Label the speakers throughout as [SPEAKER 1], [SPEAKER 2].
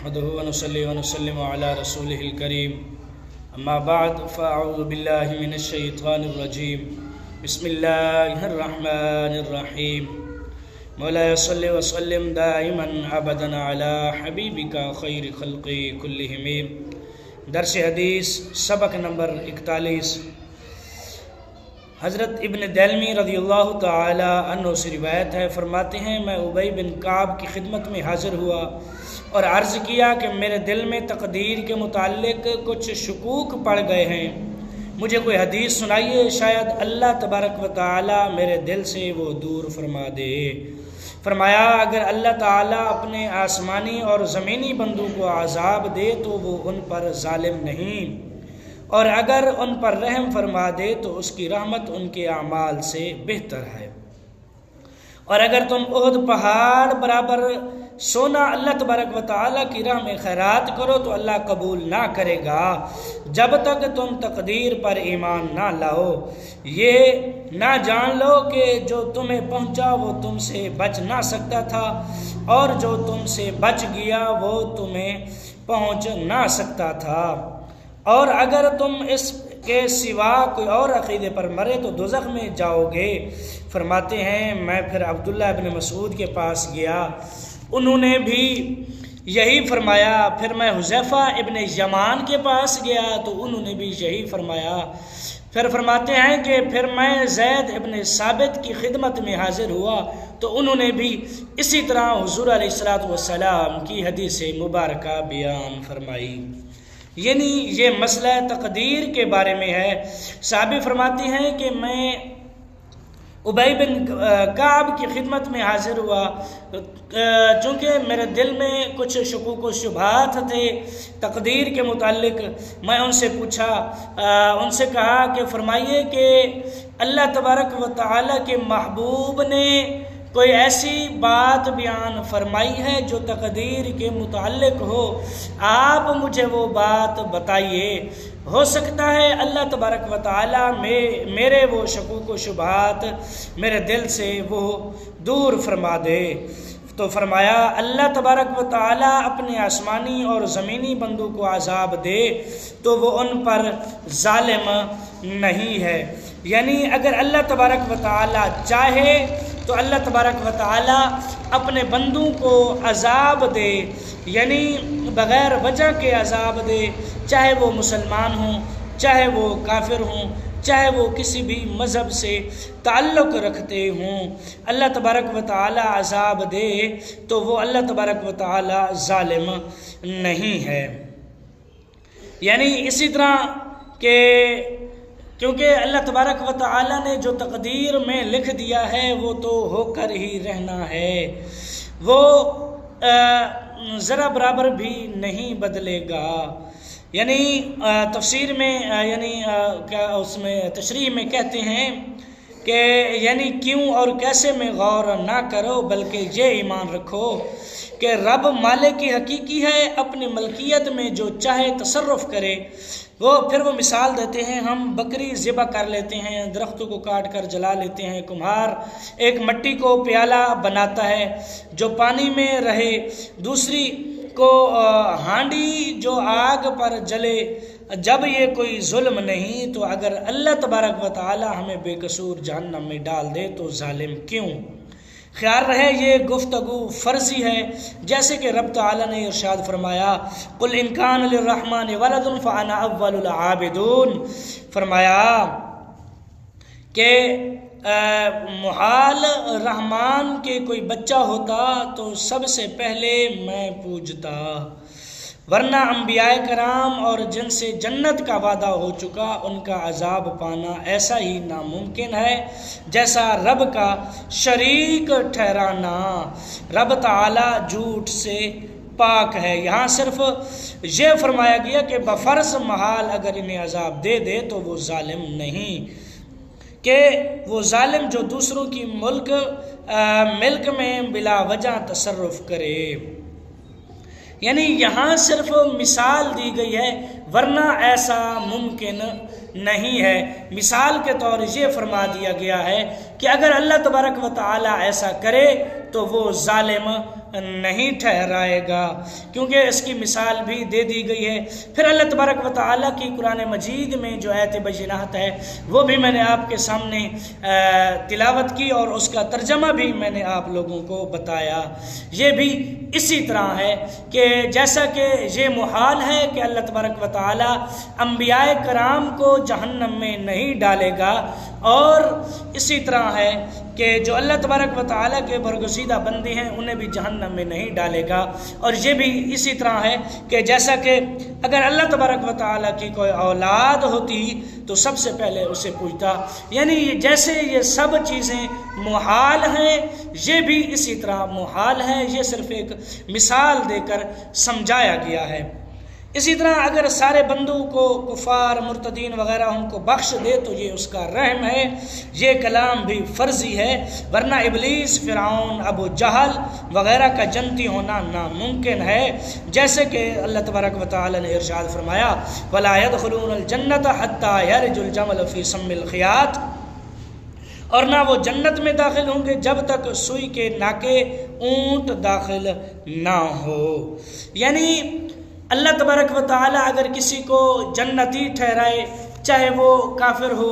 [SPEAKER 1] नहमदुहु व नुसल्ली व नुसल्लिमु अला रसूलिहिल करीम अम्मा बाद फ़अऊज़ु बिल्लाहि मिनश शैतानिर रजीम बिस्मिल्लाहिर रहमानिर रहीम मौला सल्लि व सल्लिम दाइमन अबदन अला हबीबिका खैर खल्क़ि कुल्लिहिम। दर्स हदीस सबक नंबर 41। हज़रत इब्न दैलमी रज़ियल्लाहु ताला अन्हु से रिवायत है, फरमाते हैं मैं उबई बिन काब की खिदमत में हाज़िर हुआ और अर्ज़ किया कि मेरे दिल में तकदीर के मुताल्लिक कुछ शकूक पड़ गए हैं, मुझे कोई हदीस सुनाइए, शायद अल्लाह तबारक व ताला मेरे दिल से वो दूर फरमा दे। फरमाया अगर अल्लाह ताला अपने आसमानी और ज़मीनी बंदों को अज़ाब दे तो वो उन पर ज़ालिम नहीं, और अगर उन पर रहम फरमा दे तो उसकी रहमत उनके अमाल से बेहतर है। और अगर तुम उहद पहाड़ बराबर सोना अल्लाह तबारक व ताला की राह में खैरात करो तो अल्लाह कबूल ना करेगा जब तक तुम तकदीर पर ईमान ना लाओ। ये ना जान लो कि जो तुम्हें पहुंचा वो तुमसे बच ना सकता था, और जो तुमसे बच गया वो तुम्हें पहुंच ना सकता था। और अगर तुम इसके सिवा कोई और अक़ीदे पर मरे तो दोज़ख में जाओगे। फरमाते हैं मैं फिर अब्दुल्लाह इब्न मसूद के पास गया, उन्होंने भी यही फरमाया। फिर मैं हुज़ैफ़ा इब्न यमान के पास गया तो उन्होंने भी यही फरमाया। फिर फरमाते हैं कि फिर मैं ज़ैद इब्न साबित की खिदमत में हाज़िर हुआ तो उन्होंने भी इसी तरह हुज़ूर अलैहिस्सलातु वस्सलाम की हदीस मुबारका बयान फरमाई। यानी ये मसला तकदीर के बारे में है। साहबी फरमाते हैं कि मैं उबई बिन काब की खिदमत में हाज़िर हुआ, चूँकि मेरे दिल में कुछ शकूक व शुबहात थे तकदीर के मुताल्लिक। मैं उनसे पूछा, उनसे कहा कि फरमाइए कि अल्लाह तबारक व ताला के महबूब ने कोई ऐसी बात बयान फरमाई है जो तकदीर के मुताल्लिक हो, आप मुझे वो बात बताइए, हो सकता है अल्लाह तबारक व ताला मेरे वो शकूक व शुबहात मेरे दिल से वो दूर फरमा दे। तो फरमाया अल्लाह तबारक व ताला अपने आसमानी और ज़मीनी बंदों को अज़ाब दे तो वो उन पर ज़ालिम नहीं है। यानी अगर अल्लाह तबारक व ताला चाहे तो अल्लाह तबारक व ताला अपने बंदों को अज़ाब दे, यानी बग़ैर वजह के अज़ाब दे, चाहे वो मुसलमान हों, चाहे वो काफिर हों, चाहे वो किसी भी मज़हब से ताल्लुक़ रखते हों। अल्लाह तबारक व ताला अज़ाब दे तो वो अल्लाह तबारक व ताला ज़ालिम नहीं है। यानी इसी तरह के क्योंकि अल्लाह तबारक व ताला ने जो तकदीर में लिख दिया है वो तो होकर ही रहना है, वो ज़रा बराबर भी नहीं बदलेगा। यानी तफसीर में यानी क्या उसमें तशरीह में कहते हैं कि यानी क्यों और कैसे में गौर ना करो, बल्कि ये ईमान रखो कि रब मालिक की हकीकी है, अपनी मलकियत में जो चाहे तसर्रुफ़ करे। फिर वो मिसाल देते हैं, हम बकरी ज़िबा कर लेते हैं, दरख्तों को काट कर जला लेते हैं, कुम्हार एक मिट्टी को प्याला बनाता है जो पानी में रहे, दूसरी को हांडी जो आग पर जले। जब ये कोई जुल्म नहीं तो अगर अल्लाह तबारक व ताला हमें बेकसूर जहन्नम में डाल दे तो जालिम क्यों। ख्याल रहे ये गुफ्तगू फ़र्ज़ी है, जैसे कि रब ताला ने इरशाद फरमाया कुल इन कान लिर्रहमान वलदुन फ़अना अव्वलुल आबिदून। फरमाया कि मुहाल रहमान के कोई बच्चा होता तो सबसे पहले मैं पूजता, वरना अंबियाए कराम और जिनसे जन्नत का वादा हो चुका उनका अजाब पाना ऐसा ही नामुमकिन है जैसा रब का शरीक ठहराना। रब ताला झूठ से पाक है। यहाँ सिर्फ ये फरमाया गया कि बफर्ज़ महाल अगर इन्हें अजाब दे दे तो वो जालिम नहीं, कि वो जालिम जो दूसरों की मिल्क में बिला वजह तसर्रुफ़ करे। यानी यहाँ सिर्फ मिसाल दी गई है, वरना ऐसा मुमकिन नहीं है। मिसाल के तौर ये फरमा दिया गया है कि अगर अल्लाह तबारक व ताला ऐसा करे तो वो जालिम नहीं ठहराएगा, क्योंकि इसकी मिसाल भी दे दी गई है। फिर अल्लाह तबारक व तआला की कुरान मजीद में जो आयत बय्यिनात है वो भी मैंने आपके सामने तिलावत की और उसका तर्जमा भी मैंने आप लोगों को बताया। ये भी इसी तरह है कि जैसा कि ये मुहाल है कि अल्लाह तबारक व तआला अंबियाए कराम को जहन्नम में नहीं डालेगा, और इसी तरह है कि जो अल्लाह तबारक व तआला के बरगुज़ीदा बंदे हैं उन्हें भी जहन्नम में नहीं डालेगा। और ये भी इसी तरह है कि जैसा कि अगर अल्लाह तबारक व तआला की कोई औलाद होती तो सबसे पहले उसे पूछता। यानी जैसे ये सब चीज़ें मुहाल हैं, ये भी इसी तरह मुहाल है। ये सिर्फ एक मिसाल देकर समझाया गया है। इसी तरह अगर सारे बंदों को कुफार मुर्तदीन वगैरह उनको बख्श दे तो ये उसका रहम है। ये कलाम भी फ़र्ज़ी है, वरना इबलीस, फ़िरऔन, अबू जहल वगैरह का जन्नती होना नामुमकिन है। जैसे कि अल्लाह तबारक व तआला ने इरशाद फरमाया, वला यदखुलूनल जन्नत हत्ता यरजुल जमल फ़ी सम्मिल ख़ियात, और ना वो जन्नत में दाखिल होंगे जब तक सुई के नाके ऊँट दाखिल ना हो। यानी अल्लाह तबारक व तआला अगर किसी को जन्नती ठहराए, चाहे वो काफिर हो,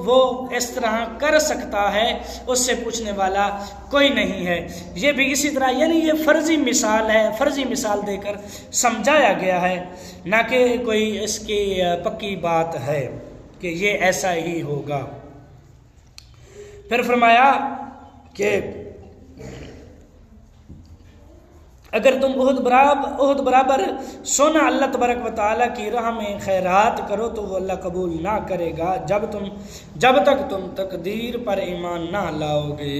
[SPEAKER 1] वो इस तरह कर सकता है, उससे पूछने वाला कोई नहीं है। ये भी इसी तरह, यानी ये फ़र्ज़ी मिसाल है, फ़र्ज़ी मिसाल देकर समझाया गया है, ना कि कोई इसकी पक्की बात है कि ये ऐसा ही होगा। फिर फरमाया कि अगर तुम उहद बराबर सोना अल्लाह तबारक व तआला की राह में खैरात करो तो वो अल्लाह कबूल ना करेगा जब तक तुम तकदीर पर ईमान ना लाओगे।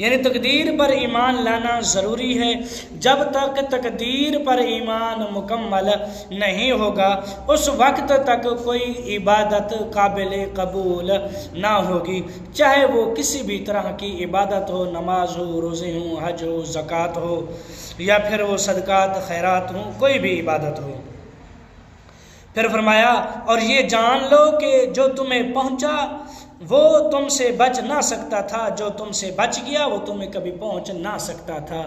[SPEAKER 1] यानी तकदीर पर ईमान लाना ज़रूरी है। जब तक तकदीर पर ईमान मुकम्मल नहीं होगा उस वक्त तक कोई इबादत काबिल कबूल ना होगी, चाहे वो किसी भी तरह की इबादत हो, नमाज हो, रोज़े हो, हज हो, ज़कात हो, या फिर वो सदक़ात खैरात हो, कोई भी इबादत हो। फिर फरमाया, और ये जान लो कि जो तुम्हें पहुँचा वो तुमसे बच ना सकता था, जो तुमसे बच गया वो तुम्हें कभी पहुंच ना सकता था।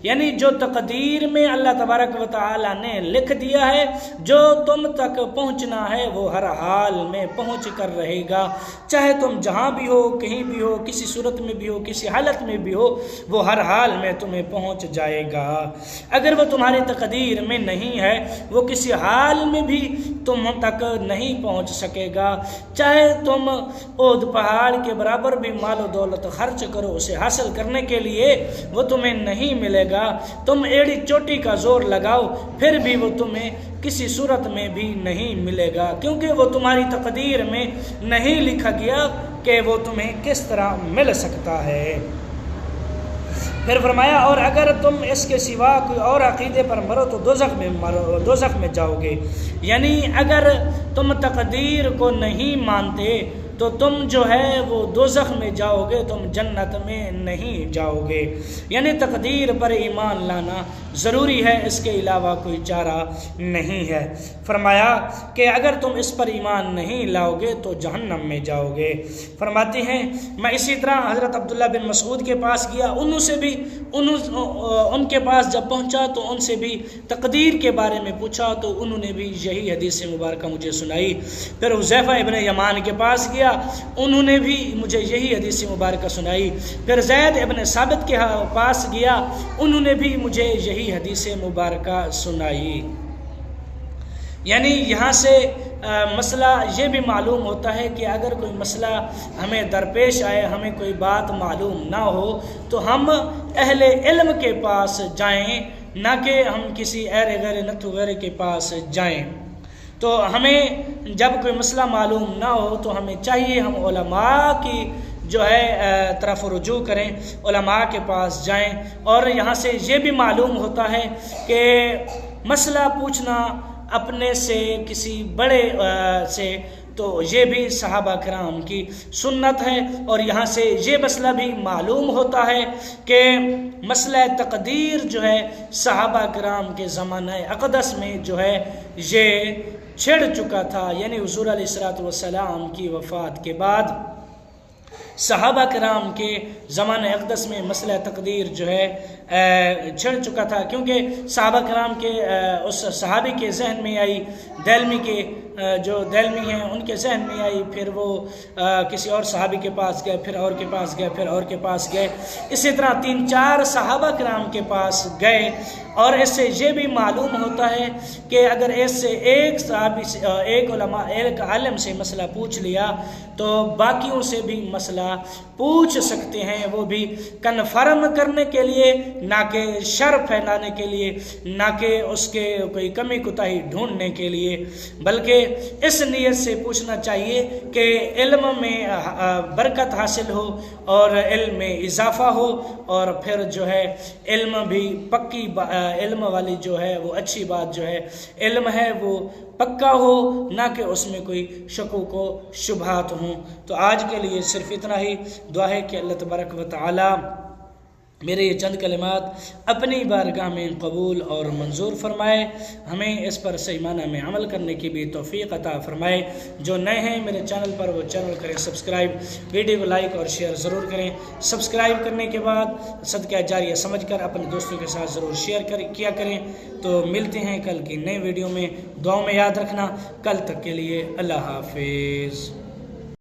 [SPEAKER 1] यानी जो तकदीर में अल्लाह तबारक व तआला ने लिख दिया है, जो तुम तक पहुंचना है वो हर हाल में पहुंच कर रहेगा, चाहे तुम जहां भी हो, कहीं भी हो, किसी सूरत में भी हो, किसी हालत में भी हो, वो हर हाल में तुम्हें पहुंच जाएगा। अगर वो तुम्हारी तकदीर में नहीं है, वो किसी हाल में भी तुम तक नहीं पहुंच सकेगा। चाहे तुम ओद पहाड़ के बराबर भी माल और दौलत खर्च करो, उसे हासिल करने के लिए वो तुम्हें नहीं मिलेगा। तुम एड़ी चोटी का जोर लगाओ फिर भी वो तुम्हें किसी सूरत में भी नहीं मिलेगा, क्योंकि वो तुम्हारी तकदीर में नहीं लिखा गया कि वो तुम्हें किस तरह मिल सकता है। फिर फरमाया, और अगर तुम इसके सिवा कोई और अकीदे पर मरो तो दोज़ख में जाओगे। यानी अगर तुम तकदीर को नहीं मानते तो तुम जो है वो दोज़ख में जाओगे, तुम जन्नत में नहीं जाओगे। यानी तकदीर पर ईमान लाना ज़रूरी है, इसके अलावा कोई चारा नहीं है। फरमाया कि अगर तुम इस पर ईमान नहीं लाओगे तो जहन्नम में जाओगे। फरमाते हैं, मैं इसी तरह हज़रत अब्दुल्ला बिन मसूद के पास गया, उनके पास जब पहुँचा तो उनसे भी तकदीर के बारे में पूछा तो उन्होंने भी यही हदीस मुबारक मुझे सुनाई। फिर हुज़ैफ़ा इब्न यमान के पास गया, उन्होंने भी मुझे यही हदीस मुबारक सुनाई। फिर ज़ैद इब्न साबित के पास गया, उन्होंने भी मुझे यही हदीस मुबारक सुनाई। यानी यहाँ से मसला ये भी मालूम होता है कि अगर कोई मसला हमें दरपेश आए, हमें कोई बात मालूम ना हो तो हम अहले इल्म के पास जाएं, ना कि हम किसी एर गैर नथु गैर के पास जाएं। तो हमें जब कोई मसला मालूम ना हो तो हमें चाहिए हम उलमा की जो है तरफ रुजू करें, उलमा के पास जाएं। और यहाँ से ये भी मालूम होता है कि मसला पूछना अपने से किसी बड़े से तो ये भी सहाबा किराम की सुन्नत है। और यहाँ से ये मसला भी मालूम होता है कि मसला तकदीर जो है सहाबा किराम के ज़माने अक़दस में जो है ये छिड़ चुका था। यानी हुज़ूर अलैहिस्सलातु वस्सलाम की वफ़ात के बाद सहाबा कराम के ज़माने अक़दस में मसला तकदीर जो है छिड़ चुका था, क्योंकि सहाबा कराम के उस सहाबी के जहन में आई, दैलमी के जो दैलमी हैं उनके जहन में आई, फिर वो किसी और सहाबी के पास गए, फिर और के पास गए, फिर और के पास गए, इसी तरह 3-4 सहाबा कराम के पास गए। और इससे ये भी मालूम होता है कि अगर इससे एक सहाबी से एक उलमा एक आलिम से मसला पूछ लिया तो बाकियों से भी मसला पूछ सकते हैं, वो भी कन्फर्म करने के लिए, ना कि शर फैलाने के लिए, ना कि उसके कोई कमी कोताही ढूंढने के लिए, बल्कि इस नीयत से पूछना चाहिए कि इल्म में बरकत हासिल हो और इल्म में इजाफा हो, और फिर जो है इल्म भी पक्की इल्म वाली जो है वो अच्छी बात जो है इल्म है वो पक्का हो, ना कि उसमें कोई शकूक व शुबहात हों। तो आज के लिए सिर्फ इतना ही। दुआ है कि अल्लाह तबारक व तआला मेरे ये चंद कलिमात अपनी बारगाह में कबूल और मंजूर फरमाए, हमें इस पर सही माना में अमल करने की भी तौफीक अता फरमाए। जो नए हैं मेरे चैनल पर वो चैनल करें सब्सक्राइब, वीडियो को लाइक और शेयर ज़रूर करें। सब्सक्राइब करने के बाद सदका जारिया समझकर अपने दोस्तों के साथ ज़रूर शेयर किया करें। तो मिलते हैं कल की नई वीडियो में, दुआओं में याद रखना। कल तक के लिए अल्लाह हाफिज़।